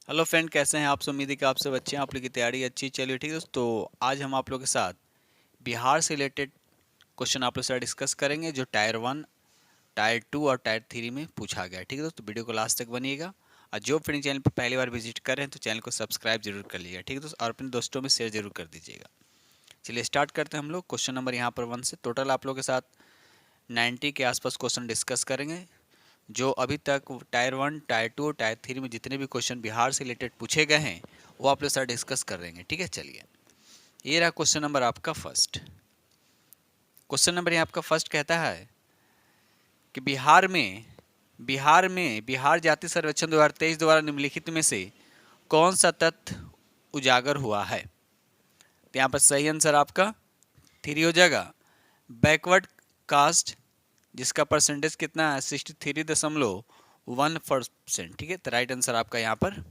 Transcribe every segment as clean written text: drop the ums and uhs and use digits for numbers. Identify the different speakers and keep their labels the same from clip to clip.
Speaker 1: Hello friend, कैसे हैं आप? उम्मीद है कि आप सब अच्छे हैं, आप लोग की तैयारी अच्छी चलिए। ठीक है दोस्तों, आज हम आप लोगों के साथ बिहार से रिलेटेड क्वेश्चन आप लोग से डिस्कस करेंगे जो टायर 1, टायर 2 और टायर 3 में पूछा गया है। ठीक है दोस्तों, वीडियो को लास्ट तक बनिएगा। और जो फ्रेंड चैनल पर पहली बार विजिट कर रहे हैं तो चैनल को सब्सक्राइब जरूर कर लीजिएगा। ठीक है दोस्तों, और अपने दोस्तों में शेयर जरूर कर दीजिएगा। चलिए स्टार्ट करते हैं हम लोग। क्वेश्चन नंबर यहाँ पर 1 से टोटल आप लोग के साथ 90 के आसपास क्वेश्चन डिस्कस करेंगे। जो अभी तक टायर 1, टायर 2 और टायर 3 में जितने भी क्वेश्चन बिहार से रिलेटेड पूछे गए हैं वो आप लोग साथ डिस्कस कर देंगे। ठीक है, चलिए ये रहा क्वेश्चन नंबर आपका फर्स्ट। क्वेश्चन नंबर ये आपका फर्स्ट कहता है कि बिहार जाति सर्वेक्षण 2023 द्वारा निम्नलिखित में से कौन सा तथ्य उजागर हुआ है? तो यहाँ पर सही आंसर आपका 3 हो जाएगा, बैकवर्ड कास्ट, जिसका परसेंटेज कितना है 63.1%। ठीक है, तो राइट आंसर आपका यहाँ पर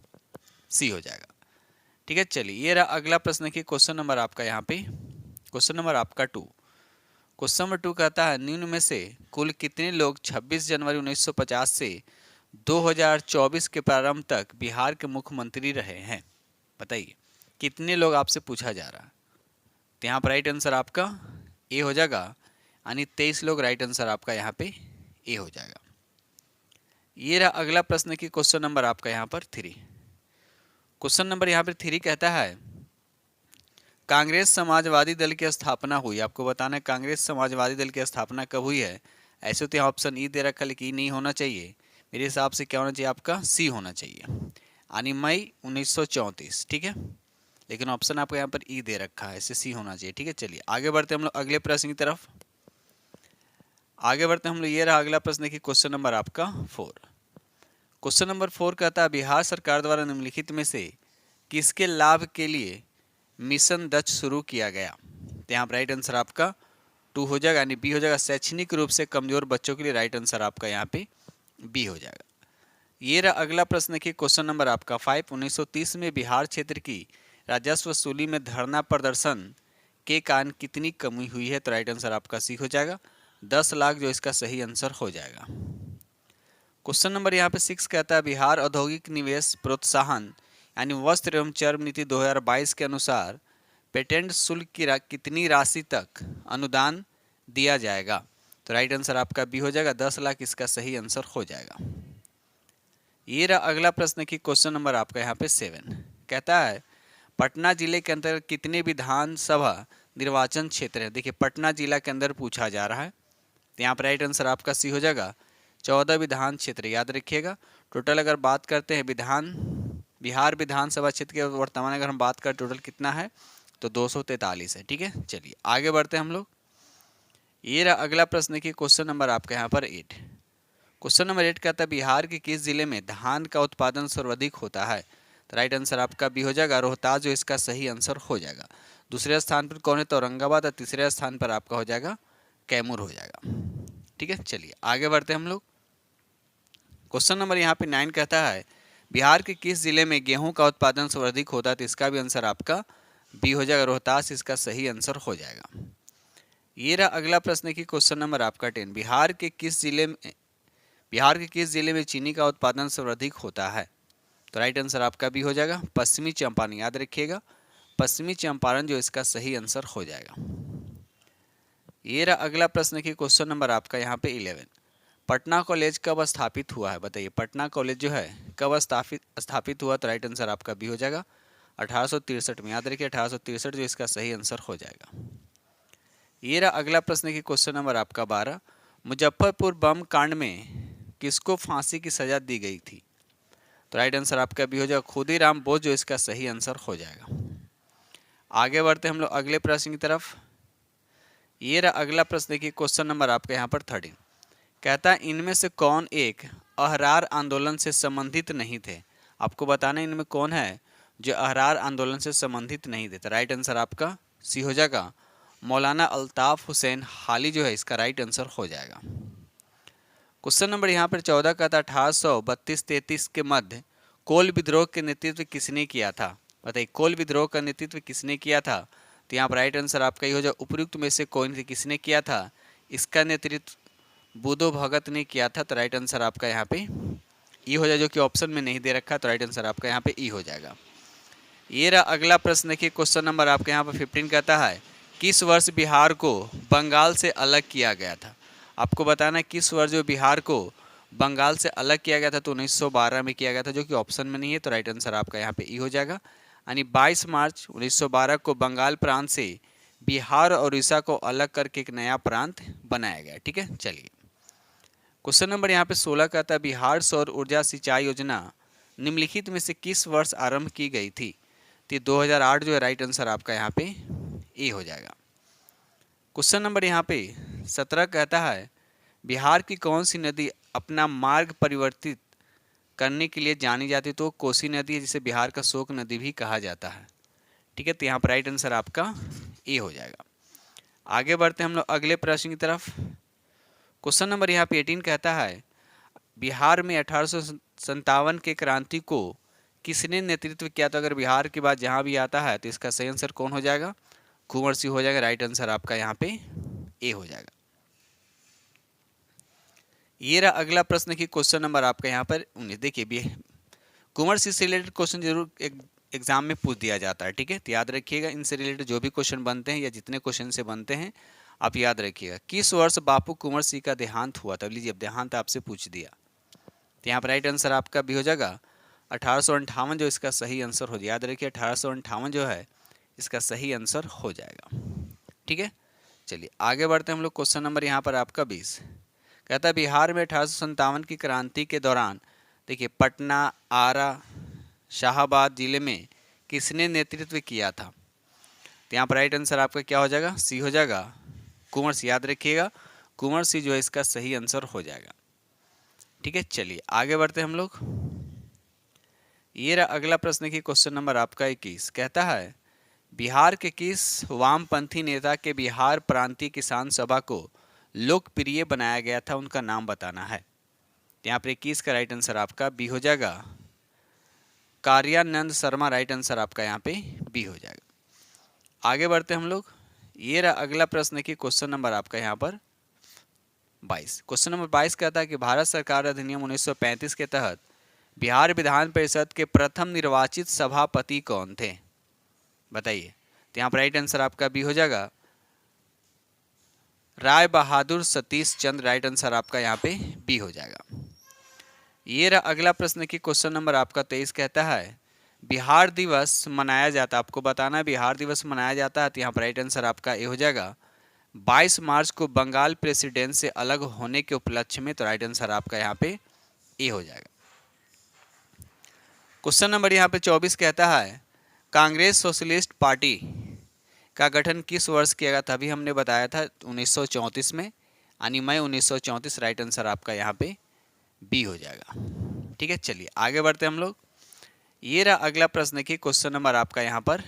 Speaker 1: सी हो जाएगा। ठीक है, चलिए ये रहा अगला प्रश्न की क्वेश्चन नंबर आपका यहाँ पे क्वेश्चन नंबर आपका 2। क्वेश्चन नंबर 2 कहता है निम्न में से कुल कितने लोग 26 जनवरी 1950 से 2024 के प्रारंभ तक बिहार के मुख्यमंत्री रहे हैं? बताइए कितने लोग आपसे पूछा जा रहा है। तो यहाँ पर राइट आंसर आपका ए हो जाएगा, यानी 23 लोग। राइट आंसर आपका यहाँ पे ए हो जाएगा। ये रहा अगला प्रश्न की क्वेश्चन नंबर आपका यहाँ पर 3। क्वेश्चन नंबर यहाँ पर 3 कहता है कांग्रेस समाजवादी दल की स्थापना हुई। आपको बताना है कांग्रेस समाजवादी दल की स्थापना कब हुई है। ऐसे तो यहाँ ऑप्शन ई दे रखा, लेकिन ई नहीं होना चाहिए। मेरे हिसाब से क्या होना चाहिए, आपका सी होना चाहिए, यानी मई 1934। ठीक है, लेकिन ऑप्शन आपको यहाँ पर ई दे रखा है, ऐसे सी होना चाहिए। ठीक है, चलिए आगे बढ़ते हम लोग अगले प्रश्न की तरफ। आगे बढ़ते हम लोग, ये रहा अगला प्रश्न की क्वेश्चन नंबर आपका 4। क्वेश्चन नंबर 4 कहता है बिहार सरकार द्वारा निम्नलिखित में से किसके लाभ के लिए मिशन दक्ष शुरू किया गया? तो यहाँ पर राइट आंसर आपका 2 हो जाएगा, यानी बी हो जाएगा, शैक्षणिक रूप से कमजोर बच्चों के लिए। राइट आंसर आपका यहाँ पे बी हो जाएगा। ये रहा अगला प्रश्न की क्वेश्चन नंबर आपका 5। 1930 में बिहार क्षेत्र की राजस्व वसूली में धरना प्रदर्शन के कारण कितनी कमी हुई है? तो राइट आंसर आपका सी हो जाएगा, 10 लाख, जो इसका सही आंसर हो जाएगा। क्वेश्चन नंबर यहाँ पे 6 कहता है बिहार औद्योगिक निवेश प्रोत्साहन यानी वस्त्र एवं चर्म नीति 2022 के अनुसार पेटेंट शुल्क की कितनी राशि तक अनुदान दिया जाएगा? तो राइट आंसर आपका बी हो जाएगा, 10 लाख, इसका सही आंसर हो जाएगा। ये रहा अगला प्रश्न की क्वेश्चन नंबर आपका यहाँ पे 7। कहता है पटना जिले के अंतर्गत कितने विधानसभा निर्वाचन क्षेत्र है? देखिए पटना जिला के अंदर पूछा जा रहा है, तो यहाँ पर राइट आंसर आपका सी हो जाएगा, 14 विधान क्षेत्र। याद रखिएगा टोटल अगर बात करते हैं बिहार विधानसभा क्षेत्र के वर्तमान अगर हम बात करें टोटल कितना है तो 243 है। ठीक है, चलिए आगे बढ़ते हैं हम लोग। ये रहा अगला प्रश्न की क्वेश्चन नंबर आपका यहाँ पर 8। क्वेश्चन नंबर 8 कहता है बिहार के किस जिले में धान का उत्पादन सर्वाधिक होता है? तो राइट आंसर आपका बी हो जाएगा, रोहतास, जो इसका सही आंसर हो जाएगा। दूसरे स्थान पर कौन है? तो औरंगाबाद। और तीसरे स्थान पर आपका हो जाएगा कैमूर हो जाएगा। ठीक है, चलिए आगे बढ़ते हैं हम लोग। क्वेश्चन नंबर यहाँ पे 9 कहता है बिहार के किस जिले में गेहूं का उत्पादन सर्वाधिक होता है? तो इसका भी आंसर आपका बी हो जाएगा, रोहतास, इसका सही आंसर हो जाएगा। ये रहा अगला प्रश्न की क्वेश्चन नंबर आपका 10। बिहार के किस जिले में चीनी का उत्पादन सर्वाधिक होता है? तो राइट आंसर आपका भी हो जाएगा, पश्चिमी चंपारण। याद रखिएगा पश्चिमी चंपारण, जो इसका सही आंसर हो जाएगा। ये रहा अगला प्रश्न की क्वेश्चन नंबर आपका यहाँ पे 11। पटना कॉलेज कब स्थापित हुआ है? बताइए पटना कॉलेज जो है कब स्थापित हुआ? तो राइट आंसर आपका भी हो जाएगा 1863 में। याद रखिए 1863, जो इसका सही आंसर हो जाएगा। ये रहा अगला प्रश्न की क्वेश्चन नंबर आपका 12। मुजफ्फरपुर बम कांड में किसको फांसी की सजा दी गई थी? तो राइट आंसर आपका भी हो जाएगा, खुदीराम बोस, जो इसका सही आंसर हो जाएगा। आगे बढ़ते हम लोग अगले प्रश्न की तरफ। ये रहा अगला प्रश्न की क्वेश्चन नंबर आपका यहाँ पर 13। कहता है इनमें से कौन एक अहरार आंदोलन से संबंधित नहीं थे? आपको बताना इनमें कौन है जो अहरार आंदोलन से संबंधित नहीं थे। तो राइट आंसर आपका सी हो जाएगा, मौलाना अल्ताफ हुसैन हाली, जो है इसका राइट आंसर हो जाएगा। क्वेश्चन नंबर यहाँ पर 14 का था 1832-33 के मध्य कोल विद्रोह के नेतृत्व किसने किया था? बताइए कोल विद्रोह का नेतृत्व किसने किया था? तो यहाँ पर राइट आंसर आपका ये हो जाए, उपयुक्त में से कौन से किसने किया था? इसका नेतृत्व बुधो भगत ने किया था। तो राइट आंसर आपका यहाँ पे ई हो जाएगा, जो कि ऑप्शन में नहीं दे रखा, तो राइट आंसर आपका यहाँ पे ई हो जाएगा। ये रहा अगला प्रश्न। देखिए क्वेश्चन नंबर आपके यहाँ पर 15 कहता है किस वर्ष बिहार को बंगाल से अलग किया गया था। आपको बताना है किस वर्ष जो बिहार को बंगाल से अलग किया गया था, तो 1912 में किया गया था, जो कि ऑप्शन में नहीं है, तो राइट आंसर आपका यहाँ पे ई हो जाएगा। यानी 22 मार्च 1912 को बंगाल प्रांत से बिहार और उड़ीसा को अलग करके एक नया प्रांत बनाया गया। ठीक है, चलिए क्वेश्चन नंबर यहाँ पे 16 कहता है बिहार सौर ऊर्जा सिंचाई योजना निम्नलिखित में से किस वर्ष आरंभ की गई थी। तो 2008 जो है राइट आंसर आपका यहाँ पे ए हो जाएगा। क्वेश्चन नंबर यहाँ पे 17 कहता है बिहार की कौन सी नदी अपना मार्ग परिवर्तित करने के लिए जानी जाती, तो कोसी नदी है, जिसे बिहार का शोक नदी भी कहा जाता है। ठीक है, तो यहाँ पर राइट आंसर आपका ए हो जाएगा। आगे बढ़ते हैं हम लोग अगले प्रश्न की तरफ। क्वेश्चन नंबर यहाँ पे 18 कहता है बिहार में 1857 के क्रांति को किसने नेतृत्व किया। तो अगर बिहार के बाद जहाँ भी आता है तो इसका सही आंसर कौन हो जाएगा, कुंवर सिंह हो जाएगा। राइट आंसर आपका यहाँ पे ए हो जाएगा। ये रहा अगला प्रश्न की क्वेश्चन नंबर आपका यहाँ पर 19। देखिए कुंवर सिंह से रिलेटेड क्वेश्चन जरूर एग्जाम में पूछ दिया जाता है। ठीक है, तो याद रखिएगा इनसे रिलेटेड जो भी क्वेश्चन बनते हैं या जितने क्वेश्चन से बनते हैं आप याद रखिएगा। किस वर्ष बापू कुंवर सिंह का देहांत हुआ था। लीजिए अब देहांत आपसे पूछ दिया, तो यहाँ पर राइट आंसर आपका भी हो जाएगा 1858 जो इसका सही आंसर हो जाएगा। याद रखिए 1858 जो है इसका सही आंसर हो जाएगा। ठीक है, चलिए आगे बढ़ते हैं हम लोग। क्वेश्चन नंबर यहाँ पर आपका 20 कहता है बिहार में 1857 की क्रांति के दौरान देखिए पटना, आरा, शाहाबाद जिले में किसने नेतृत्व किया था। तो यहाँ पर राइट आंसर आपका क्या हो जाएगा, सी हो जाएगा, कुंवर सिंह। याद रखिएगा कुंवर सिंह जो है इसका सही आंसर हो जाएगा। ठीक है, चलिए आगे बढ़ते हैं हम लोग। ये रहा अगला प्रश्न की क्वेश्चन नंबर आपका 21 कहता है बिहार के किस वामपंथी नेता के बिहार प्रांतीय किसान सभा को लोकप्रिय बनाया गया था, उनका नाम बताना है। यहाँ पर 21 का राइट आंसर आपका बी हो जाएगा, कार्यानंद शर्मा। राइट आंसर आपका यहाँ पे बी हो जाएगा। आगे बढ़ते हम लोग। ये रहा अगला प्रश्न की क्वेश्चन नंबर आपका यहाँ पर 22। क्वेश्चन नंबर 22 कहता है कि भारत सरकार अधिनियम 1935 के तहत बिहार विधान परिषद के प्रथम निर्वाचित सभापति कौन थे, बताइए। तो यहाँ पर राइट आंसर आपका बी हो जाएगा, राय बहादुर सतीश चंद्र। राइट आंसर आपका यहाँ पे बी हो जाएगा। ये रहा अगला प्रश्न की क्वेश्चन नंबर आपका 23 कहता है बिहार दिवस मनाया जाता है। आपको बताना है बिहार दिवस मनाया जाता है, तो यहाँ पर राइट आंसर आपका ए हो जाएगा 22 मार्च को बंगाल प्रेसिडेंट से अलग होने के उपलक्ष्य में। तो राइट आंसर आपका यहाँ पे ए हो जाएगा। क्वेश्चन नंबर यहाँ पे 24 कहता है कांग्रेस सोशलिस्ट पार्टी का गठन किस वर्ष किया गया था। अभी हमने बताया था 1934 में, यानी मई 1934। राइट आंसर आपका यहाँ पे बी हो जाएगा। ठीक है, चलिए आगे बढ़ते हम लोग। ये रहा अगला प्रश्न की क्वेश्चन नंबर आपका यहाँ पर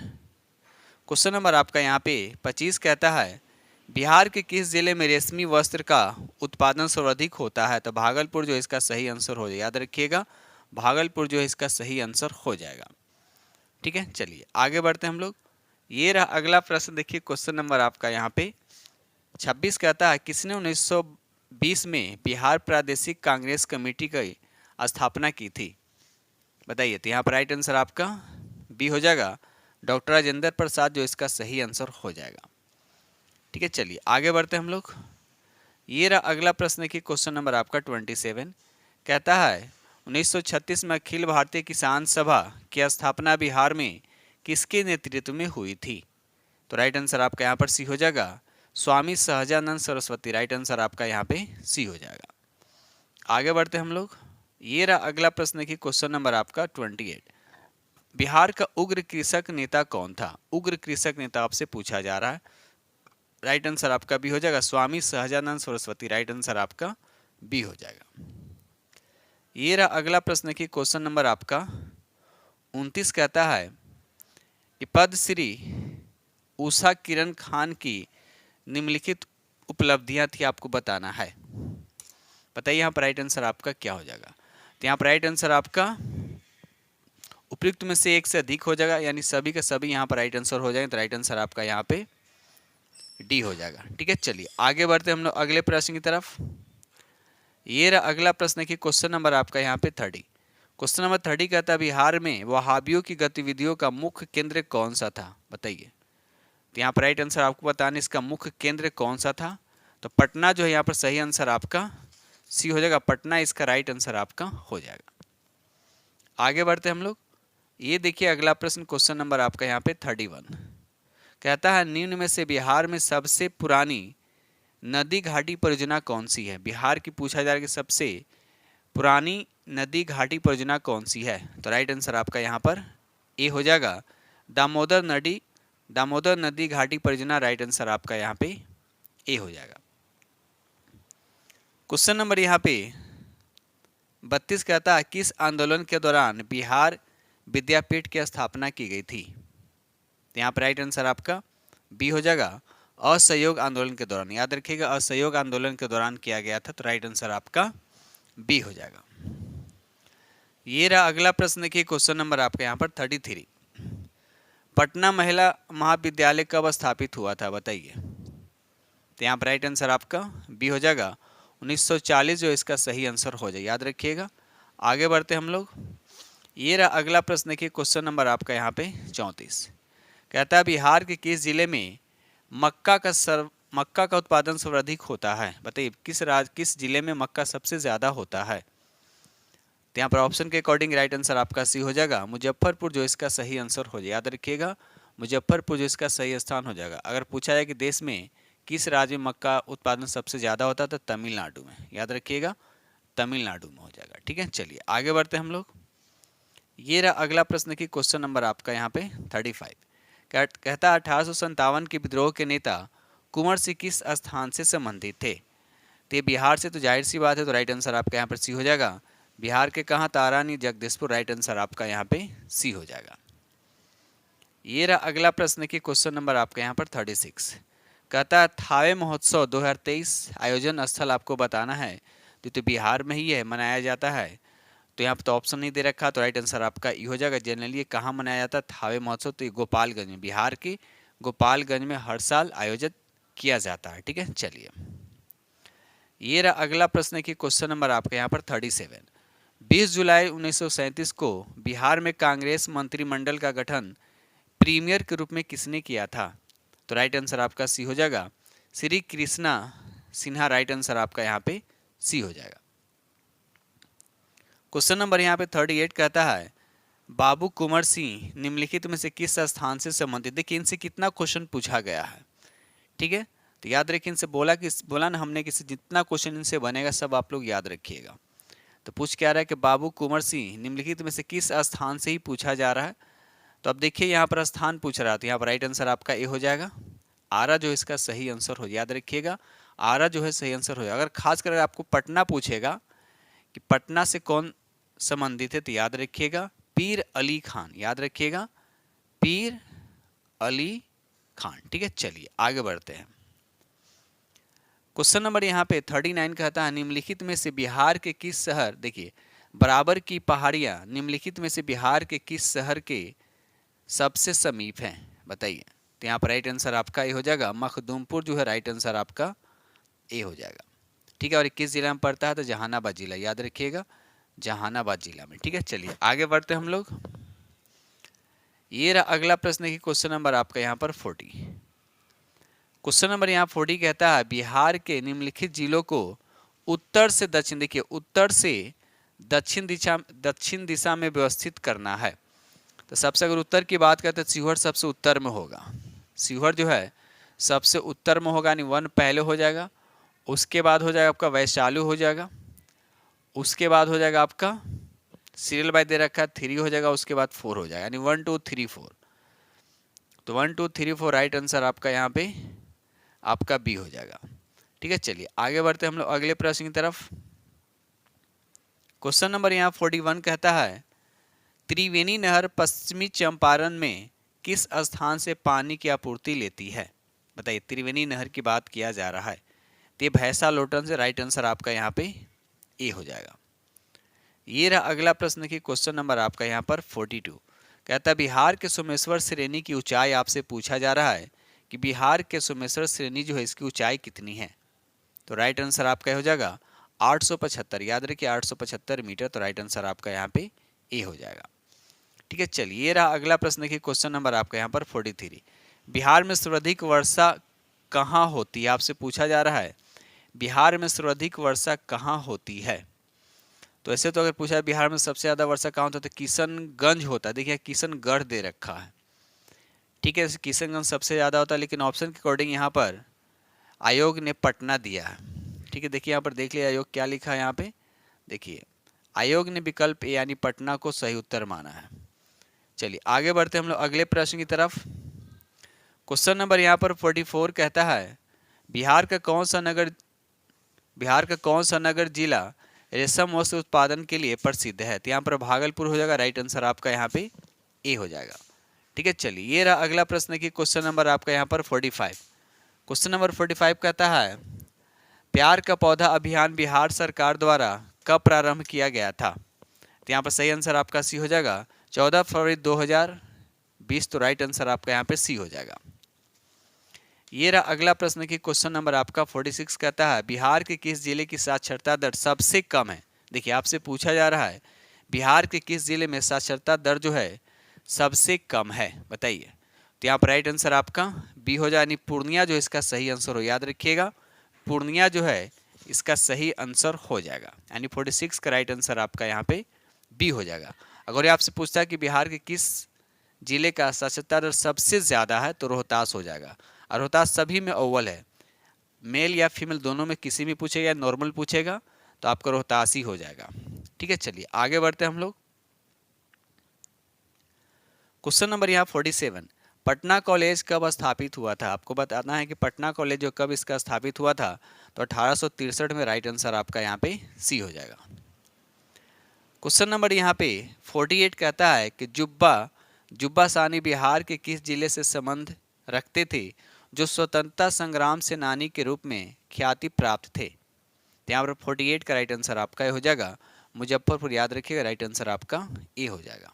Speaker 1: क्वेश्चन नंबर आपका यहाँ पे 25 कहता है बिहार के किस जिले में रेशमी वस्त्र का उत्पादन सर्वाधिक होता है। तो भागलपुर जो इसका सही आंसर हो जाएगा। याद रखिएगा भागलपुर जो है इसका सही आंसर हो जाएगा। ठीक है, चलिए आगे बढ़ते हैं हम लोग। ये रहा अगला प्रश्न। देखिए क्वेश्चन नंबर आपका यहाँ पे 26 कहता है किसने 1920 में बिहार प्रादेशिक कांग्रेस कमेटी की स्थापना की थी, बताइए। तो यहाँ पर राइट आंसर आपका बी हो जाएगा, डॉक्टर राजेंद्र प्रसाद जो इसका सही आंसर हो जाएगा। ठीक है, चलिए आगे बढ़ते हैं हम लोग। ये रहा अगला प्रश्न की क्वेश्चन नंबर आपका 27 कहता है 1936 में अखिल भारतीय किसान सभा की स्थापना बिहार में किसके नेतृत्व में हुई थी। तो राइट आंसर आपका यहाँ पर सी हो जाएगा, स्वामी सहजानंद सरस्वती। राइट आंसर आपका यहाँ पे सी हो जाएगा। आगे बढ़ते हम लोग। ये रहा अगला प्रश्न की क्वेश्चन नंबर आपका 28 बिहार का उग्र कृषक नेता कौन था। उग्र कृषक नेता आपसे पूछा जा रहा है। राइट आंसर आपका बी हो जाएगा, स्वामी सहजानंद सरस्वती। राइट आंसर आपका बी हो जाएगा। ये रहा अगला प्रश्न की क्वेश्चन नंबर आपका 29 कहता है कि पद्मश्री उषा किरण खान की निम्नलिखित उपलब्धियां थी, आपको बताना है। बताइए यहाँ पर राइट आंसर आपका क्या हो जाएगा। तो यहाँ पर राइट आंसर आपका उपयुक्त में से एक से अधिक हो जाएगा, यानी सभी के सभी यहाँ पर राइट आंसर हो जाएंगे। तो राइट आंसर आपका यहाँ पे डी हो जाएगा। ठीक है, चलिए आगे बढ़ते हम लोग अगले प्रश्न की तरफ। ये रहा अगला प्रश्न कि क्वेश्चन नंबर आपका यहाँ पे 30। क्वेश्चन नंबर 30 कहता है बिहार में वहाबियों की गतिविधियों का मुख्य केंद्र कौन सा था, बताइए। तो यहाँ पर राइट आंसर आपको बताना इसका मुख्य केंद्र कौन सा था। तो पटना जो है यहाँ पर सही आंसर आपका सी हो जाएगा, पटना इसका राइट आंसर आपका हो जाएगा। आगे बढ़ते हम लोग। ये देखिए अगला प्रश्न क्वेश्चन नंबर आपका यहाँ पे 31 कहता है निम्न में से बिहार में सबसे पुरानी नदी घाटी परियोजना कौन सी है। बिहार की पूछा जा रहा है कि सबसे पुरानी नदी घाटी परियोजना कौन सी है। तो राइट आंसर आपका यहाँ पर ए हो जाएगा, दामोदर नदी घाटी परियोजना। राइट आंसर आपका यहाँ पे ए हो जाएगा। क्वेश्चन नंबर यहाँ पे 32 कहता है किस आंदोलन के दौरान बिहार विद्यापीठ की स्थापना की गई थी। तो यहाँ पर राइट आंसर आपका बी हो जाएगा, असहयोग आंदोलन के दौरान। याद रखिएगा असहयोग आंदोलन के दौरान किया गया था। तो राइट आंसर आपका बी हो जाएगा। ये रहा अगला प्रश्न देखिए क्वेश्चन नंबर आपका यहाँ पर 33 पटना महिला महाविद्यालय कब स्थापित हुआ था, बताइए। तो यहाँ पर राइट आंसर आपका बी हो जाएगा, 1940 जो इसका सही आंसर हो जाए। याद रखिएगा। आगे बढ़ते हम लोग। ये रहा अगला प्रश्न देखिए क्वेश्चन नंबर आपका यहाँ पे 34 कहता है बिहार के किस जिले में मक्का का उत्पादन सर्वाधिक होता है, बताइए। किस जिले में मक्का सबसे ज्यादा होता है। तो यहाँ पर ऑप्शन के अकॉर्डिंग राइट आंसर आपका सी हो जाएगा, मुजफ्फरपुर जो इसका सही आंसर हो जाए। याद रखिएगा मुजफ्फरपुर जो इसका सही स्थान हो जाएगा। अगर पूछा जाए कि देश में किस राज्य में मक्का उत्पादन सबसे ज्यादा होता है तो तमिलनाडु में। याद रखिएगा तमिलनाडु में हो जाएगा। ठीक है, चलिए आगे बढ़ते हम लोग। ये रहा अगला प्रश्न की क्वेश्चन नंबर आपका यहाँ पे 35 कहता 1857 के विद्रोह के नेता कुंवर सिंह किस स्थान से संबंधित थे। तो ये बिहार से तो जाहिर सी बात है। तो राइट आंसर आपका यहाँ पर सी हो जाएगा, बिहार के कहाँ, तारानी जगदीशपुर। राइट आंसर आपका यहाँ पे सी हो जाएगा। ये रहा अगला प्रश्न की क्वेश्चन नंबर आपका यहाँ पर 36 कहता है थावे महोत्सव 2023 आयोजन स्थल आपको बताना है। तो बिहार में ही है, मनाया जाता है। तो यहाँ पर तो ऑप्शन नहीं दे रखा। तो राइट आंसर आपका ये हो जाएगा। जनरली ये कहाँ मनाया जाता है थावे महोत्सव, तो ये गोपालगंज में, बिहार के गोपालगंज में हर साल आयोजित किया जाता है। ठीक है, चलिए ये रहा अगला प्रश्न की क्वेश्चन नंबर आपका यहाँ पर 37 20 जुलाई 1937 को बिहार में कांग्रेस मंत्रिमंडल का गठन प्रीमियर के रूप में किसने किया था। तो राइट आंसर आपका सी हो जाएगा, श्री कृष्णा सिन्हा। राइट आंसर आपका यहाँ पे सी हो जाएगा। क्वेश्चन नंबर यहाँ पे 38 कहता है बाबू कुंवर सिंह निम्नलिखित में से किस स्थान से संबंधित। देखिए इनसे कितना क्वेश्चन पूछा गया है। ठीक है, तो याद रखिए इनसे बोला ना हमने कि जितना क्वेश्चन इनसे बनेगा सब आप लोग याद रखिएगा। तो पूछ क्या रहा है कि बाबू कुंवर सिंह निम्नलिखित में से किस स्थान से ही पूछा जा रहा है। तो अब देखिए यहाँ पर स्थान पूछ रहा था। यहाँ पर राइट आंसर आपका ए हो जाएगा, आरा जो इसका सही आंसर हो। याद रखिएगा आरा जो है सही आंसर हो जाएगा। अगर खासकर आपको पटना पूछेगा कि पटना से कौन संबंधित है, तो याद रखिएगा पीर अली खान। याद रखिएगा पीर अली खान। ठीक है, चलिए आगे बढ़ते हैं। क्वेश्चन नंबर यहाँ पे 39 कहता है निम्नलिखित में से बिहार के किस शहर, देखिए बराबर की पहाड़ियां निम्नलिखित में से बिहार के किस शहर के सबसे समीप हैं, बताइए। तो यहाँ पर राइट आंसर आपका ए हो जाएगा, मखदूमपुर जो है राइट आंसर आपका ए हो जाएगा। ठीक है, और किस जिला में पड़ता है तो जहानाबाद जिला। याद रखिएगा जहानाबाद जिला में। ठीक है, चलिए आगे बढ़ते हम लोग। ये रहा अगला प्रश्न की क्वेश्चन नंबर आपका यहाँ पर 40। क्वेश्चन नंबर यहाँ 40 कहता है बिहार के निम्नलिखित जिलों को उत्तर से दक्षिण, देखिए उत्तर से दक्षिण दिशा में व्यवस्थित करना है। तो सबसे अगर उत्तर की बात करते हैं शिवहर सबसे उत्तर में होगा। शिवहर जो है सबसे उत्तर में होगा, यानी 1 पहले हो जाएगा। उसके बाद हो जाएगा आपका वैशाली हो जाएगा। उसके बाद हो जाएगा आपका सीरियल बाय दे रखा है 3 हो जाएगा। उसके बाद 4 हो जाएगा, यानी 1 2 3 4। तो 1 2 3 4 राइट आंसर आपका यहाँ पे आपका बी हो जाएगा। ठीक है, चलिए आगे बढ़ते हम लोग अगले प्रश्न की तरफ। क्वेश्चन नंबर यहाँ 41 कहता है त्रिवेणी नहर पश्चिमी चंपारण में किस स्थान से पानी की आपूर्ति लेती है, बताइए। त्रिवेणी नहर की बात किया जा रहा है। तो ये भैंसा लोटन से राइट आंसर आपका यहाँ पे ए हो जाएगा। ये रहा अगला प्रश्न की क्वेश्चन नंबर आपका यहाँ पर 42 कहता है बिहार के सोमेश्वर श्रेणी की ऊंचाई आपसे पूछा जा रहा है कि बिहार के सोमेश्वर श्रेणी जो है इसकी ऊंचाई कितनी है। तो राइट आंसर आपका हो जाएगा 875, याद रखिए 875 मीटर, तो राइट आंसर आपका यहाँ पे ए हो जाएगा। ठीक है, चलिए ये रहा अगला प्रश्न की क्वेश्चन नंबर आपका यहाँ पर 43। बिहार में सर्वाधिक वर्षा कहाँ होती है, आपसे पूछा जा रहा है बिहार में सर्वाधिक वर्षा कहाँ होती है। तो ऐसे तो अगर पूछा है बिहार में सबसे ज्यादा वर्षा कहाँ होता है तो किशनगंज होता है। देखिए किशनगढ़ दे रखा है, ठीक है, किशनगंज सबसे ज्यादा होता है, लेकिन ऑप्शन के अकॉर्डिंग यहाँ पर आयोग ने पटना दिया है। ठीक है, देखिए यहाँ पर देख लिया आयोग क्या लिखा है यहाँ पे, देखिए आयोग ने विकल्प ए यानी पटना को सही उत्तर माना है। चलिए आगे बढ़ते हम लोग अगले प्रश्न की तरफ। क्वेश्चन नंबर यहाँ पर 44 कहता है बिहार का कौन सा नगर जिला रेशम वस्त्र उत्पादन के लिए प्रसिद्ध है। तो यहाँ पर भागलपुर हो जाएगा, राइट आंसर आपका यहाँ पे ए हो जाएगा। ठीक है, चलिए ये रहा अगला प्रश्न की क्वेश्चन नंबर आपका यहाँ पर 45। क्वेश्चन नंबर 45 कहता है प्यार का पौधा अभियान बिहार सरकार द्वारा कब प्रारंभ किया गया था। तो यहाँ पर सही आंसर आपका सी हो जाएगा 14 फरवरी 2020, तो राइट आंसर आपका यहाँ पे सी हो जाएगा। ये रहा अगला प्रश्न की क्वेश्चन नंबर आपका 46 कहता है बिहार के किस जिले की साक्षरता दर सबसे कम है। देखिए आपसे पूछा जा रहा है बिहार के किस जिले में साक्षरता दर जो है सबसे कम है, बताइए। तो यहाँ पर राइट आंसर आपका बी हो जाए, यानी पूर्णिया जो इसका सही आंसर हो, याद रखिएगा पूर्णिया जो है इसका सही आंसर हो जाएगा, यानी 46 का राइट आंसर आपका यहाँ पे बी हो जाएगा। अगर ये आपसे पूछता है कि बिहार के किस जिले का साक्षरता दर सबसे ज्यादा है तो रोहतास हो जाएगा, और रोहतास सभी में अव्वल है, मेल या फीमेल दोनों में किसी में पूछेगा या नॉर्मल पूछेगा तो आपका रोहतास ही हो जाएगा। ठीक है, चलिए आगे बढ़ते हैं हम लोग। क्वेश्चन नंबर यहाँ 47 पटना कॉलेज कब स्थापित हुआ था। आपको बताना है कि पटना कॉलेज जो कब इसका स्थापित हुआ था, तो 1863 में, राइट आंसर आपका यहाँ पे सी हो जाएगा। क्वेश्चन नंबर यहाँ पे 48 कहता है कि जुब्बा सानी बिहार के किस जिले से संबंध रखते थे जो स्वतंत्रता संग्राम सेनानी के रूप में ख्याति प्राप्त थे। यहाँ पर 48 का राइट आंसर आपका हो जाएगा मुजफ्फरपुर, याद रखिएगा राइट आंसर आपका ए हो जाएगा।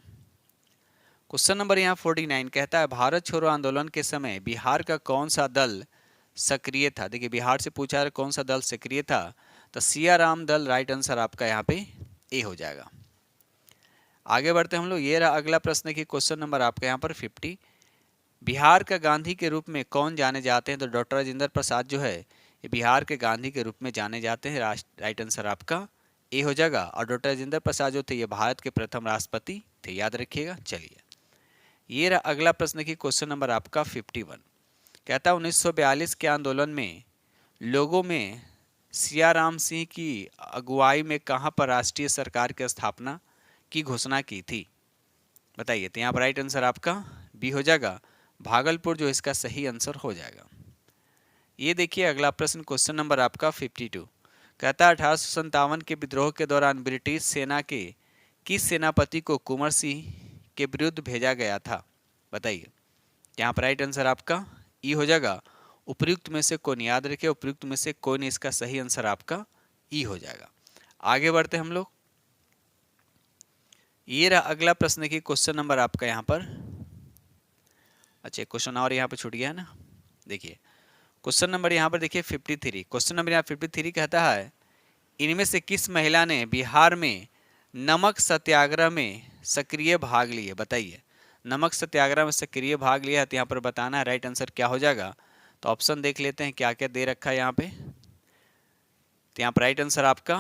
Speaker 1: क्वेश्चन नंबर यहाँ 49 कहता है भारत छोड़ो आंदोलन के समय बिहार का कौन सा दल सक्रिय था। देखिए बिहार से पूछा है कौन सा दल सक्रिय था, तो सियाराम दल, राइट आंसर आपका यहाँ पे ए हो जाएगा। आगे बढ़ते हम लोग। ये रहा अगला प्रश्न की क्वेश्चन नंबर आपका यहाँ पर 50 बिहार का गांधी के रूप में कौन जाने जाते हैं। तो डॉक्टर राजेंद्र प्रसाद जो है ये बिहार के गांधी के रूप में जाने जाते हैं, राइट आंसर आपका ए हो जाएगा। और डॉक्टर राजेंद्र प्रसाद जो थे ये भारत के प्रथम राष्ट्रपति थे, याद रखिएगा। चलिए ये रहा अगला प्रश्न की क्वेश्चन नंबर आपका 51 कहता है 1942 के आंदोलन में लोगों में सियाराम सिंह की अगुवाई में कहां पर राष्ट्रीय सरकार की स्थापना की घोषणा की थी, बताइए। तो यहाँ पर राइट आंसर आपका बी हो जाएगा, भागलपुर जो इसका सही आंसर हो जाएगा। ये देखिए अगला प्रश्न क्वेश्चन नंबर आपका 52 कहता है 1857 के विद्रोह के दौरान ब्रिटिश सेना के किस सेनापति को कुंवर सिंह के विरुद्ध भेजा गया था, बताइए। यहाँ पर राइट आंसर आपका ई हो जाएगा, उपयुक्त में से कौन, याद रखिए उपयुक्त में से कौन, इसका सही आंसर आपका ई हो जाएगा। आगे बढ़ते हम लोग। ये रहा अगला प्रश्न की क्वेश्चन नंबर आपका यहाँ पर, अच्छा क्वेश्चन और यहाँ पर छूट गया है ना, देखिए क्वेश्चन नंबर यहाँ पर देखिए 53। क्वेश्चन नंबर यहाँ 53 कहता है इनमें से किस महिला ने बिहार में नमक सत्याग्रह में सक्रिय भाग लिए, बताइए। नमक सत्याग्रह में सक्रिय भाग लिया है, तो यहाँ पर बताना है राइट आंसर क्या हो जाएगा। तो ऑप्शन देख लेते हैं क्या क्या दे रखा है यहाँ पे। तो यहाँ पर राइट आंसर आपका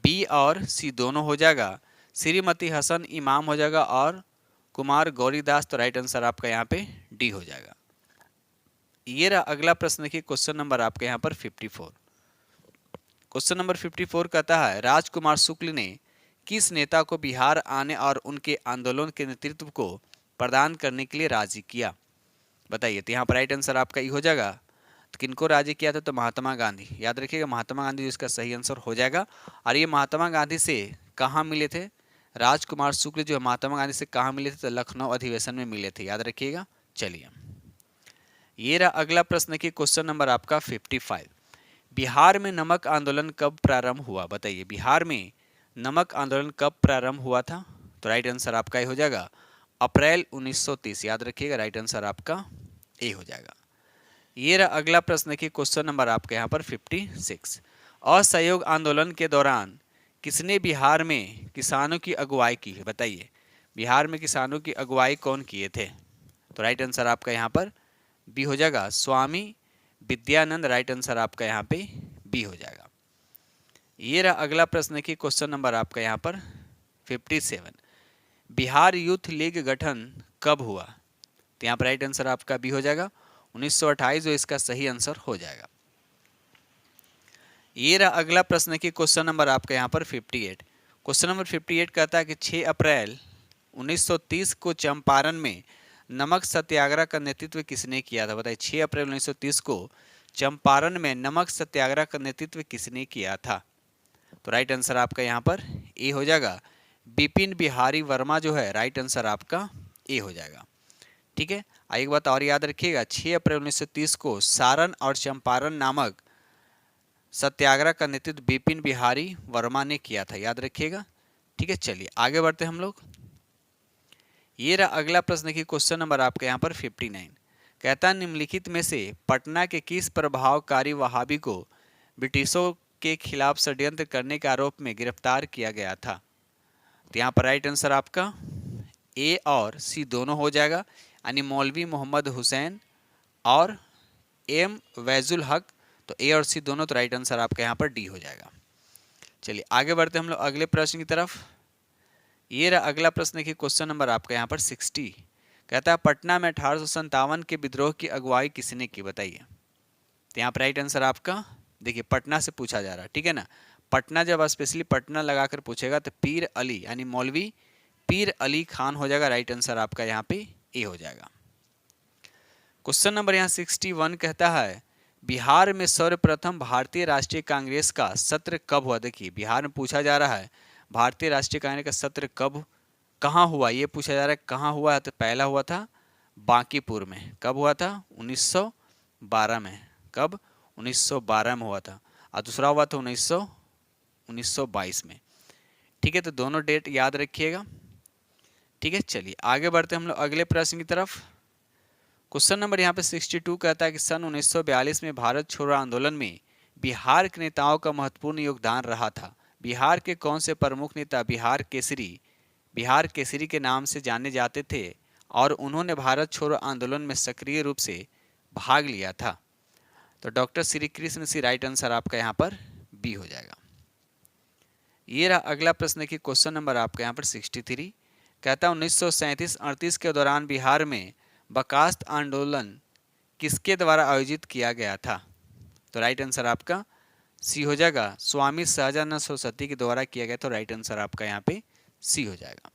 Speaker 1: बी और सी दोनों हो जाएगा, श्रीमती हसन इमाम हो जाएगा और कुमार गौरीदास, तो राइट आंसर आपका यहाँ पे डी हो जाएगा। ये रहा अगला प्रश्न की क्वेश्चन नंबर आपके यहाँ पर 54। क्वेश्चन नंबर 54 कहता है राजकुमार शुक्ल ने किस नेता को बिहार आने और उनके आंदोलन के नेतृत्व को प्रदान करने के लिए राजी किया, बताइए। तो यहाँ पर राइट आंसर आपका ई हो जाएगा, तो किनको राजी किया था, तो महात्मा गांधी, याद रखिएगा महात्मा गांधी जिसका सही आंसर हो जाएगा। और ये महात्मा गांधी से कहाँ मिले थे, राजकुमार शुक्ल जो महात्मा गांधी से कहाँ मिले थे, तो लखनऊ अधिवेशन में मिले थे, याद रखिएगा। चलिए ये रहा अगला प्रश्न की क्वेश्चन नंबर आपका 55 बिहार में नमक आंदोलन कब प्रारंभ हुआ, बताइए। बिहार में नमक आंदोलन कब प्रारंभ हुआ था, तो राइट आंसर आपका ये हो जाएगा अप्रैल 1930, याद रखिएगा राइट आंसर आपका ए हो जाएगा। ये रहा अगला प्रश्न की क्वेश्चन नंबर आपके यहाँ पर 56 असहयोग आंदोलन के दौरान किसने बिहार में किसानों की अगुवाई की है? बताइए, बिहार में किसानों की अगुवाई कौन किए थे? तो राइट आंसर आपका यहाँ पर बी हो जाएगा, स्वामी विद्यानंद। राइट आंसर आपका यहाँ पे बी हो जाएगा। ये रहा अगला प्रश्न की क्वेश्चन नंबर आपका यहाँ पर 57। बिहार यूथ लीग गठन कब हुआ? तो यहाँ पर राइट आंसर आपका बी हो जाएगा 1928, जो इसका सही आंसर हो जाएगा। ये रहा अगला प्रश्न की क्वेश्चन नंबर आपका यहाँ पर 58। क्वेश्चन नंबर 58 कहता है कि 6 अप्रैल 1930 को चंपारण में नमक सत्याग्रह का नेतृत्व किसने किया था? बताइए, 6 अप्रैल 1930 को चंपारण में नमक सत्याग्रह का नेतृत्व किसने किया था? तो राइट आंसर आपका यहाँ पर ए हो जाएगा, बिपिन बिहारी वर्मा जो है राइट आंसर आपका ए हो जाएगा। ठीक है, एक बात और याद रखिएगा, 6 अप्रैल 1930 को सारण और चंपारण नामक सत्याग्रह का नेतृत्व बिपिन बिहारी वर्मा ने किया था, याद रखिएगा। ठीक है, चलिए आगे बढ़ते हम लोग। ये रहा अगला प्रश्न की क्वेश्चन नंबर आपके यहाँ पर 59। कहता निम्नलिखित में से पटना के किस प्रभावकारी वहाबी को ब्रिटिशों के खिलाफ षड्यंत्र करने के आरोप में गिरफ्तार किया गया था? तो यहाँ पर राइट आंसर आपका ए और सी दोनों हो जाएगा, यानी मौलवी मोहम्मद हुसैन और एम वैजुल हक। तो ए और सी दोनों, तो राइट आंसर आपका यहाँ पर डी हो जाएगा। चलिए आगे बढ़ते हम लोग अगले प्रश्न की तरफ। ये रहा अगला प्रश्न की क्वेश्चन नंबर आपका यहाँ पर 60। कहता है पटना में 1857 के विद्रोह की अगुवाई किसने की? बताइए। तो यहाँ पर राइट आंसर आपका, देखिए पटना से पूछा जा रहा है, ठीक है ना। पटना जब स्पेशली पटना लगाकर पूछेगा तो पीर अली यानी मौलवी पीर अली खान हो जाएगा। राइट आंसर आपका यहाँ पे ए हो जाएगा। क्वेश्चन नंबर यहाँ 61 कहता है बिहार में सर्वप्रथम भारतीय राष्ट्रीय कांग्रेस का सत्र कब हुआ? देखिए बिहार में पूछा जा रहा है भारतीय राष्ट्रीय कांग्रेस का सत्र कब कहाँ हुआ, ये पूछा जा रहा है कहाँ हुआ है। तो पहला हुआ था बांकीपुर में। कब हुआ था? 1912 में। कब? 1912 में हुआ था। और दूसरा हुआ था 1922 में। ठीक है, तो दोनों डेट याद रखिएगा। ठीक है, चलिए आगे बढ़ते हम लोग अगले प्रश्न की तरफ। क्वेश्चन नंबर यहाँ पे 62 कहता है कि सन 1942 में भारत छोड़ो आंदोलन में बिहार के नेताओं का महत्वपूर्ण योगदान रहा था। बिहार के कौन से प्रमुख नेता बिहार केसरी के नाम से जाने जाते थे और उन्होंने भारत छोड़ो आंदोलन में सक्रिय रूप से भाग लिया था? तो डॉक्टर श्री कृष्ण सी राइट आंसर आपका यहाँ पर बी हो जाएगा। ये रहा अगला प्रश्न की क्वेश्चन नंबर आपका यहाँ पर 63। कहता है 1937-38 के दौरान बिहार में बर्खास्त आंदोलन किसके द्वारा आयोजित किया गया था? तो राइट आंसर आपका सी हो जाएगा, स्वामी सहजानंद सरस्वती के द्वारा किया गया। तो राइट आंसर आपका यहाँ पे सी हो जाएगा।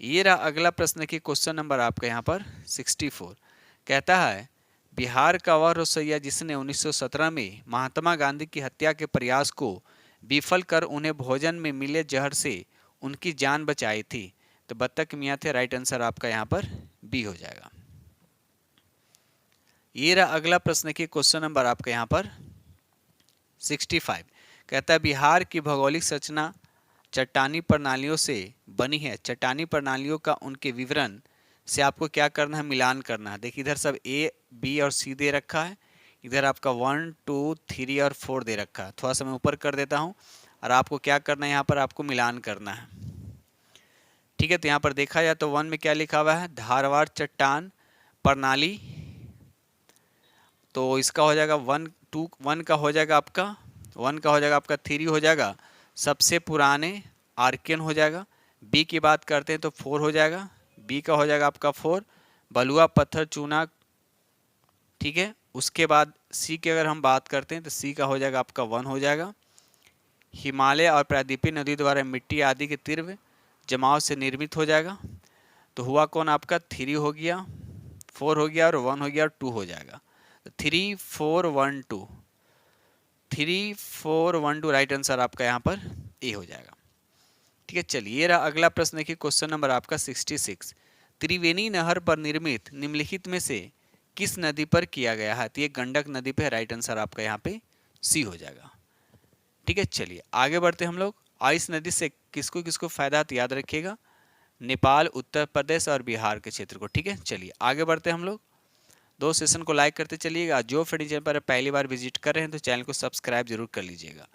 Speaker 1: ये रहा अगला प्रश्न की क्वेश्चन नंबर आपका यहाँ पर 64। कहता है बिहार का वह रसोइया जिसने 1917 में महात्मा गांधी की हत्या के प्रयास को विफल कर उन्हें भोजन में मिले जहर से उनकी जान बचाई थी? तो बत्तख मियाँ थे। राइट आंसर आपका यहाँ पर बी हो जाएगा। ये रहा अगला प्रश्न की क्वेश्चन नंबर आपका यहाँ पर 65। कहता है बिहार की भौगोलिक संरचना चट्टानी प्रणालियों से बनी है। चट्टानी प्रणालियों का उनके विवरण से आपको क्या करना है? मिलान करना है। देखिए इधर सब ए बी और सी दे रखा है, इधर आपका 1 2 3 और 4 दे रखा है। थोड़ा सा मैं ऊपर कर देता हूँ और आपको क्या करना है, यहाँ पर आपको मिलान करना है। ठीक है, तो यहाँ पर देखा जाए तो 1 में क्या लिखा हुआ है? धारवाड़ चट्टान प्रणाली। तो इसका हो जाएगा 1 का हो जाएगा आपका 3 हो जाएगा सबसे पुराने आर्कियन हो जाएगा। बी की बात करते हैं तो 4 हो जाएगा। बी का हो जाएगा आपका 4 बलुआ पत्थर चूना। ठीक है, उसके बाद सी की अगर हम बात करते हैं तो सी का हो जाएगा आपका 1 हो जाएगा। हिमालय और प्रायद्वीपीय नदी द्वारा मिट्टी आदि के तीव्र जमाव से निर्मित हो जाएगा। तो हुआ कौन आपका? 3 हो गया, 4 हो गया और 1 हो गया और 2 हो जाएगा। 3 4 1 2 3 4 1 2 राइट आंसर आपका यहाँ पर ए हो जाएगा। ठीक है, चलिए रहा अगला प्रश्न की क्वेश्चन नंबर आपका 66। त्रिवेणी नहर पर निर्मित निम्नलिखित में से किस नदी पर किया गया है? तो ये गंडक नदी पे है। राइट आंसर आपका यहाँ पे सी हो जाएगा। ठीक है, चलिए आगे बढ़ते हम लोग। इस नदी से किसको किसको फायदा तो याद रखिएगा, नेपाल, उत्तर प्रदेश और बिहार के क्षेत्र को। ठीक है, चलिए आगे बढ़ते हम लोग। दो सेशन को लाइक करते चलिएगा। जो फ्रेंड चैनल पर पहली बार विजिट कर रहे हैं तो चैनल को सब्सक्राइब जरूर कर लीजिएगा।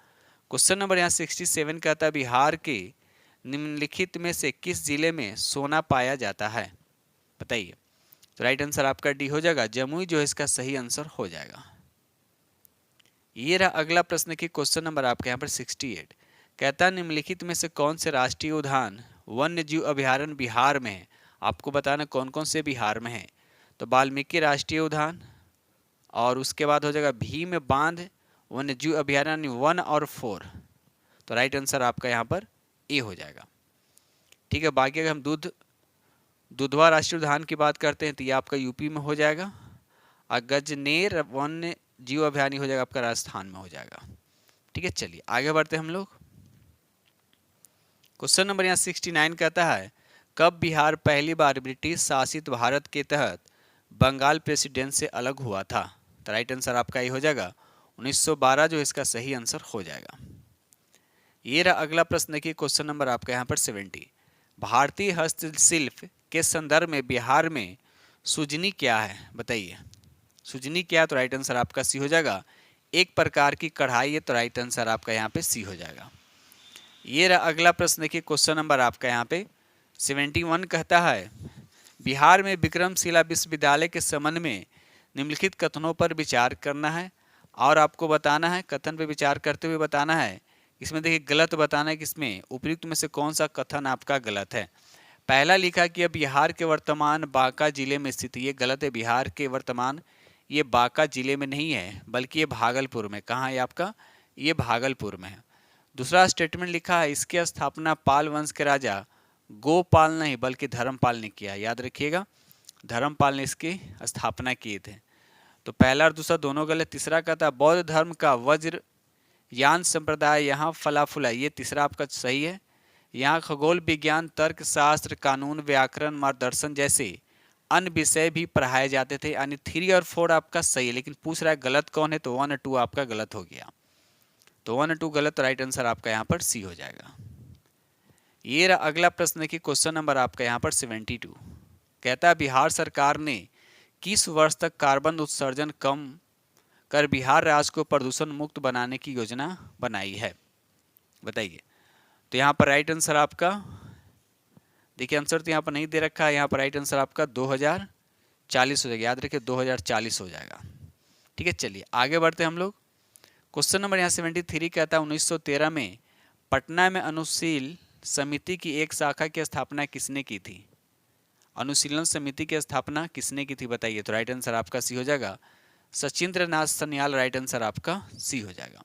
Speaker 1: क्वेश्चन नंबर यहाँ 67 का था, बिहार के निम्नलिखित में से किस जिले में सोना पाया जाता है, बताइए। तो राइट आंसर आपका डी हो जाएगा, जमुई जो इसका सही आंसर हो जाएगा। ये रहा अगला प्रश्न की क्वेश्चन नंबर आपके यहाँ पर 68, कहता निम्नलिखित में से कौन से राष्ट्रीय उद्यान वन्य जीव अभ्यारण्य बिहार में है। आपको बताना कौन कौन से बिहार में है। तो वाल्मीकि राष्ट्रीय उद्यान, और उसके बाद हो जाएगा भीम बांध वन्य जीव अभ्यारण्य 1 और 4। तो राइट आंसर आपका यहाँ पर ए हो जाएगा। ठीक है, बाकी अगर हम दुधवा राष्ट्रीय उद्यान की बात करते हैं तो ये आपका यूपी में हो जाएगा, और गजनेर वन्य जीव अभ्यारण्य हो जाएगा आपका राजस्थान में हो जाएगा। ठीक है, चलिए आगे बढ़ते हैं हम लोग। क्वेश्चन नंबर यहाँ 69 कहता है, कब बिहार पहली बार ब्रिटिश शासित भारत के तहत बंगाल प्रेसिडेंट से अलग हुआ था। तो राइट आंसर आपका ये हो जाएगा 1912 जो इसका सही आंसर हो जाएगा। ये रहा अगला प्रश्न की क्वेश्चन नंबर आपका यहाँ पर 70, भारतीय हस्तशिल्प के संदर्भ में बिहार में सुजनी क्या है, बताइए। सुजनी क्या है, तो राइट आंसर आपका सी हो जाएगा, एक प्रकार की कढ़ाई है। तो राइट आंसर आपका यहाँ पे सी हो जाएगा। ये रहा अगला प्रश्न की क्वेश्चन नंबर आपका यहाँ पे 71 कहता है, बिहार में विक्रमशिला विश्वविद्यालय के संबंध में निम्नलिखित कथनों पर विचार करना है, और आपको बताना है, कथन पे विचार करते हुए बताना है। इसमें देखिए गलत बताना है कि इसमें उपयुक्त में से कौन सा कथन आपका गलत है। पहला लिखा कि यह बिहार के वर्तमान बांका जिले में स्थित, ये गलत है। बिहार के वर्तमान ये बांका जिले में नहीं है, बल्कि ये भागलपुर में, कहाँ है आपका, ये भागलपुर में है। दूसरा स्टेटमेंट लिखा है, इसकी स्थापना पाल वंश के राजा गोपाल नहीं बल्कि धर्मपाल ने किया। याद रखिएगा, धर्मपाल ने इसकी स्थापना किए थे। तो पहला और दूसरा दोनों गलत। तीसरा का था, बौद्ध धर्म का वज्रयान संप्रदाय यहाँ फला फूला, ये तीसरा आपका सही है। यहाँ खगोल विज्ञान, तर्क शास्त्र, कानून, व्याकरण, मार्गदर्शन जैसे अन्य विषय भी पढ़ाए जाते थे। यानी 3 और 4 आपका सही है, लेकिन पूछ रहा है गलत कौन है, तो 1 और 2 आपका गलत हो गया। तो 1 और 2 गलत, राइट आंसर आपका यहाँ पर सी हो जाएगा। ये रहा अगला प्रश्न की क्वेश्चन नंबर आपका यहाँ पर 72, कहता है बिहार सरकार ने किस वर्ष तक कार्बन उत्सर्जन कम कर बिहार राज्य को प्रदूषण मुक्त बनाने की योजना बनाई है, बताइए। तो यहाँ पर राइट आंसर आपका, देखिए आंसर तो यहाँ पर नहीं दे रखा है, यहाँ पर राइट आंसर आपका 2040 हो जाएगा। याद रखिए 2040 हो जाएगा। ठीक है, चलिए आगे बढ़ते हैं हम लोग। क्वेश्चन नंबर यहाँ 73 कहता है, 1913 में पटना में अनुशील समिति की एक शाखा की स्थापना किसने की थी। अनुशीलन समिति की स्थापना किसने की थी, बताइए। तो राइट आंसर आपका सी हो जाएगा, सचिंद्र नाथ सन्याल, राइट आंसर आपका सी हो जाएगा।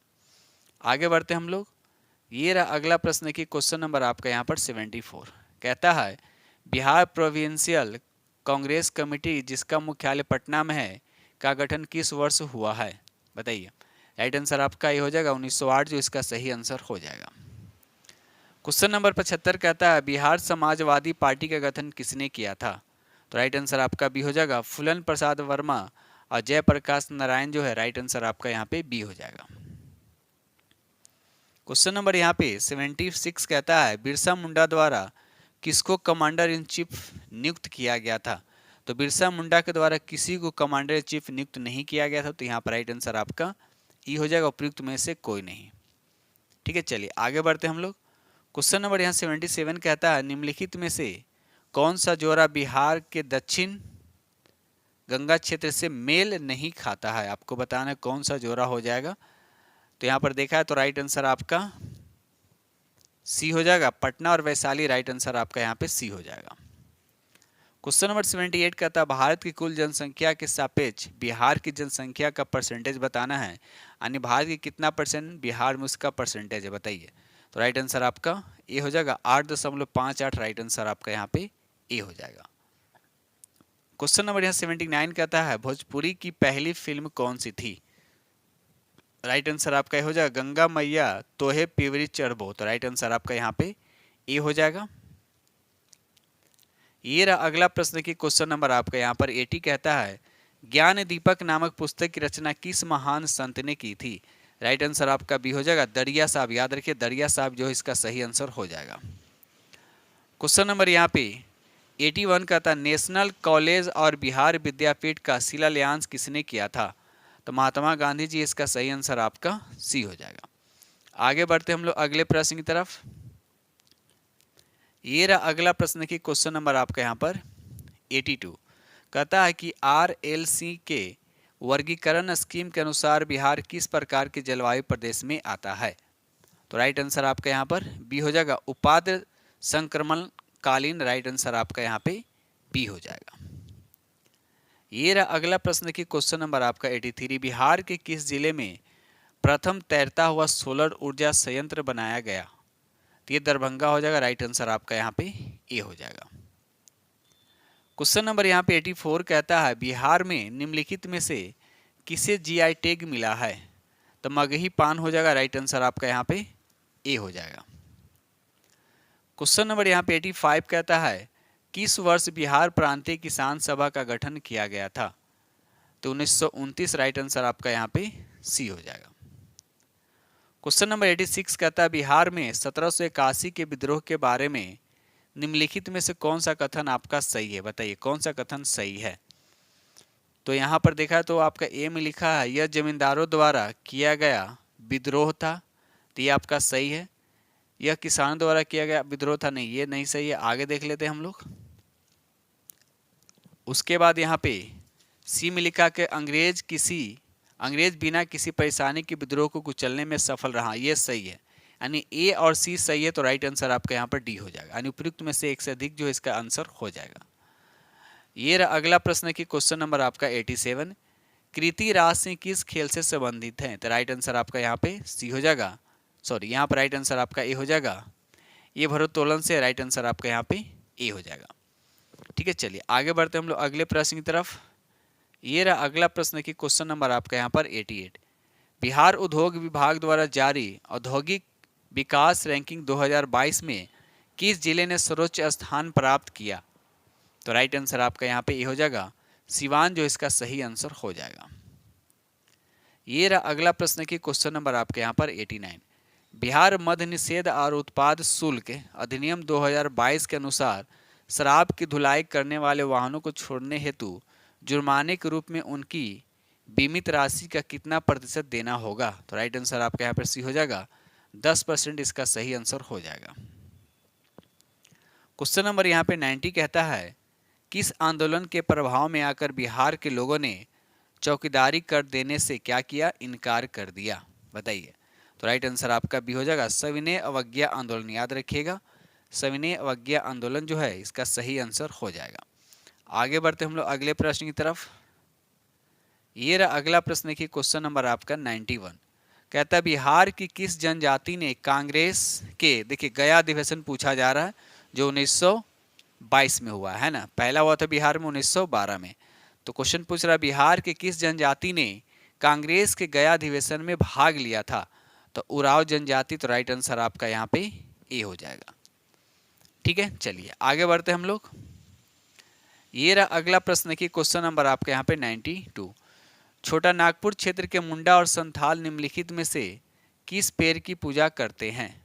Speaker 1: आगे बढ़ते हम लोग। ये रहा अगला प्रश्न की क्वेश्चन नंबर आपका यहाँ पर 74, कहता है बिहार प्रोविंशियल कांग्रेस कमेटी जिसका मुख्यालय पटना में है का गठन किस वर्ष हुआ है, बताइए। राइट आंसर आपका ये हो जाएगा 1908 जो इसका सही आंसर हो जाएगा। क्वेश्चन नंबर 75 कहता है बिहार समाजवादी पार्टी का गठन किसने किया था। तो राइट आंसर आपका बी हो जाएगा, फूलन प्रसाद वर्मा और जयप्रकाश नारायण जो है, राइट आंसर आपका यहाँ पे बी हो जाएगा। क्वेश्चन नंबर यहाँ पे 76 कहता है बिरसा मुंडा द्वारा किसको कमांडर इन चीफ नियुक्त किया गया था। तो बिरसा मुंडा के द्वारा किसी को कमांडर इन चीफ नियुक्त नहीं किया गया था। तो यहाँ पर राइट आंसर आपका ई हो जाएगा, उपयुक्त में से कोई नहीं। ठीक है, चलिए आगे बढ़ते हम लोग। क्वेश्चन नंबर यहाँ 77 कहता है निम्नलिखित में से कौन सा जोड़ा बिहार के दक्षिण गंगा क्षेत्र से मेल नहीं खाता है। आपको बताना है कौन सा जोड़ा हो जाएगा। तो यहाँ पर देखा है तो राइट आंसर आपका सी हो जाएगा, पटना और वैशाली, राइट आंसर आपका यहाँ पे सी हो जाएगा। क्वेश्चन नंबर 78 कहता है भारत की कुल जनसंख्या के सापेक्ष बिहार की जनसंख्या का परसेंटेज बताना है। यानी भारत की कितना परसेंट बिहार में उसका परसेंटेज है, बताइए। तो राइट आंसर आपका ए हो जाएगा 8.58, राइट आंसर आपका यहाँ पे ए हो जाएगा। क्वेश्चन नंबर यहाँ 79 कहता है भोजपुरी की पहली फिल्म कौन सी थी। राइट आंसर आपका ये हो जाएगा गंगा मैया तोहे पिवरी चढ़बो। तो राइट आंसर आपका यहाँ पे ए हो जाएगा। ये रहा अगला प्रश्न की क्वेश्चन नंबर आपका यहाँ पर 80 कहता है ज्ञान दीपक नामक पुस्तक की रचना किस महान संत ने की थी। राइट आंसर आपका बी हो जाएगा दरिया साहब। याद रखिए दरिया साहब जो है इसका सही आंसर हो जाएगा। क्वेश्चन नंबर यहाँ पे 81 का था नेशनल कॉलेज और बिहार विद्यापीठ का शिलान्यास किसने किया था? तो महात्मा गांधी जी। इसका सही आंसर आपका सी हो जाएगा। आगे बढ़ते हम लोग अगले प्रश्न की तरफ। ये रहा अगला प्रश्न की क्वेश्चन नंबर आपका यहाँ पर 82। कहता है कि RLC के वर्गीकरण स्कीम के अनुसार बिहार किस प्रकार के जलवायु प्रदेश में आता है? तो राइट आंसर आपका यहाँ पर बी हो जाएगा, उपाद्र संक्रमण कालीन। राइट आंसर आपका यहाँ पे बी हो जाएगा। ये रहा अगला प्रश्न की क्वेश्चन नंबर आपका 83। बिहार के किस जिले में प्रथम तैरता हुआ सोलर ऊर्जा संयंत्र बनाया गया? तो ये दरभंगा हो जाएगा। राइट आंसर आपका यहाँ पे ए हो जाएगा। क्वेश्चन नंबर यहाँ पे 84 कहता है बिहार में निम्नलिखित में से किसे GI टैग मिला है? तो मगही पान हो जाएगा। राइट आंसर आपका यहाँ पे ए हो जाएगा। क्वेश्चन नंबर यहाँ पे 85 कहता है किस वर्ष बिहार प्रांतीय किसान सभा का गठन किया गया था? तो 1929। राइट आंसर आपका यहाँ पे सी हो जाएगा। क्वेश्चन नंबर 86 कहता है बिहार में 1781 के विद्रोह के बारे में निम्नलिखित में से कौन सा कथन आपका सही है? बताइए कौन सा कथन सही है? तो यहाँ पर देखा तो आपका ए में लिखा है यह जमींदारों द्वारा किया गया विद्रोह था। तो ये आपका सही है। यह किसानों द्वारा किया गया विद्रोह था, नहीं, ये नहीं सही है। आगे देख लेते हैं हम लोग। उसके बाद यहाँ पे सी में लिखा कि अंग्रेज बिना किसी परेशानी के विद्रोह को कुचलने में सफल रहा। ये सही है, यानी ए और सी सही है। तो राइट आंसर आपका यहाँ पर डी हो जाएगा, यानी उपयुक्त में से एक से अधिक जो है इसका आंसर हो जाएगा। ये रहा अगला प्रश्न की क्वेश्चन नंबर आपका 87। कृति राशि किस खेल से संबंधित है? तो राइट आंसर आपका यहाँ पे सी हो जाएगा। सॉरी, यहाँ पर राइट आंसर आपका ए हो जाएगा। ये भारोत्तोलन से। राइट आंसर आपका यहाँ पे ए हो जाएगा। ठीक है, चलिए आगे बढ़ते हम लोग अगले प्रश्न की तरफ। ये रहा अगला प्रश्न की क्वेश्चन नंबर आपका यहाँ पर 88। बिहार उद्योग विभाग द्वारा जारी औद्योगिक विकास रैंकिंग 2022 में किस जिले ने सर्वोच्च स्थान प्राप्त किया? तो राइट आंसर आपका यहाँ पे ये हो जाएगा सिवान, जो इसका सही आंसर हो जाएगा। ये रहा अगला प्रश्न की क्वेश्चन नंबर आपके यहाँ पर 89। बिहार मद्य निषेध और उत्पाद शुल्क अधिनियम 2022 के अनुसार शराब की धुलाई करने वाले वाहनों को छोड़ने हेतु जुर्माने के रूप में उनकी बीमित राशि का कितना प्रतिशत देना होगा? तो राइट आंसर आपका यहाँ पर सी हो जाएगा 10%। इसका सही आंसर हो जाएगा। क्वेश्चन नंबर यहाँ पे 90 कहता है किस आंदोलन के प्रभाव में आकर बिहार के लोगों ने चौकीदारी कर देने से क्या किया? इनकार कर दिया। बताइए। तो राइट आंसर आपका भी हो जाएगा सविनय अवज्ञा आंदोलन। याद रखिएगा, सविनय अवज्ञा आंदोलन जो है इसका सही आंसर हो जाएगा। आगे बढ़ते हम लोग अगले प्रश्न की तरफ। ये रहा अगला प्रश्न की क्वेश्चन नंबर आपका 91। कहता है बिहार की किस जनजाति ने कांग्रेस के, देखिए गया अधिवेशन पूछा जा रहा है जो 1922 में हुआ है ना, पहला हुआ था बिहार में 1912 में। तो क्वेश्चन पूछ रहा है बिहार के किस जनजाति ने कांग्रेस के गया अधिवेशन में भाग लिया था? तो उराव जनजाति। तो राइट आंसर आपका यहाँ पे ए हो जाएगा। ठीक है, चलिए आगे बढ़ते हम लोग। ये रहा अगला प्रश्न की क्वेश्चन नंबर आपके यहाँ पे 92। छोटा नागपुर क्षेत्र के मुंडा और संथाल निम्नलिखित में से किस पेड़ की पूजा करते हैं?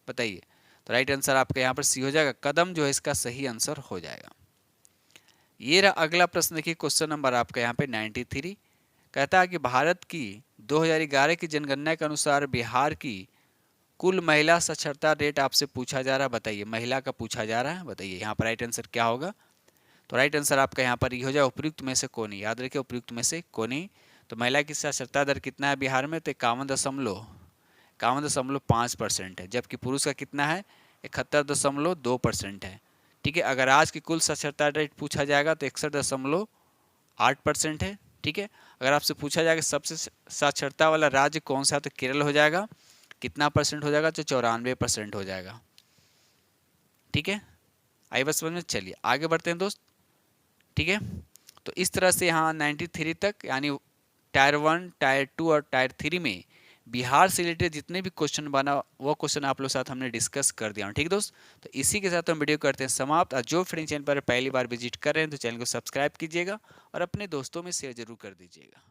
Speaker 1: बताइए। तो राइट आंसर आपका यहाँ पर सी हो जाएगा कदम, जो है इसका सही आंसर हो जाएगा। ये रहा अगला प्रश्न की क्वेश्चन नंबर आपका यहाँ पे 93। कहता है कि भारत की 2011 की जनगणना के अनुसार बिहार की कुल महिला साक्षरता रेट आपसे पूछा जा रहा है। बताइए, महिला का पूछा जा रहा है। बताइए यहाँ पर राइट आंसर क्या होगा? तो राइट आंसर आपका यहाँ पर ये हो जाए उपयुक्त में से कोनी। याद रखिए उपयुक्त में से कोनी। तो महिला की साक्षरता दर कितना है बिहार में? तो 51.5% है, जबकि पुरुष का कितना है? 71.2% है। ठीक है, अगर आज की कुल साक्षरता रेट पूछा जाएगा तो 61.8% है। ठीक है, अगर आपसे पूछा जाएगा सबसे साक्षरता वाला राज्य कौन सा है तो केरल हो जाएगा। कितना परसेंट हो जाएगा? तो 94% हो जाएगा। ठीक है, आई बस समझ में। चलिए आगे बढ़ते हैं दोस्त। ठीक है, तो इस तरह से यहाँ 93 तक, यानी टायर 1, टायर 2 और टायर 3 में बिहार से रिलेटेड जितने भी क्वेश्चन बना वो क्वेश्चन आप लोग साथ हमने डिस्कस कर दिया। ठीक दोस्त, तो इसी के साथ हम वीडियो करते हैं समाप्त। और जो फ्रेंड चैनल पर पहली बार विजिट कर रहे हैं तो चैनल को सब्सक्राइब कीजिएगा और अपने दोस्तों में शेयर जरूर कर दीजिएगा।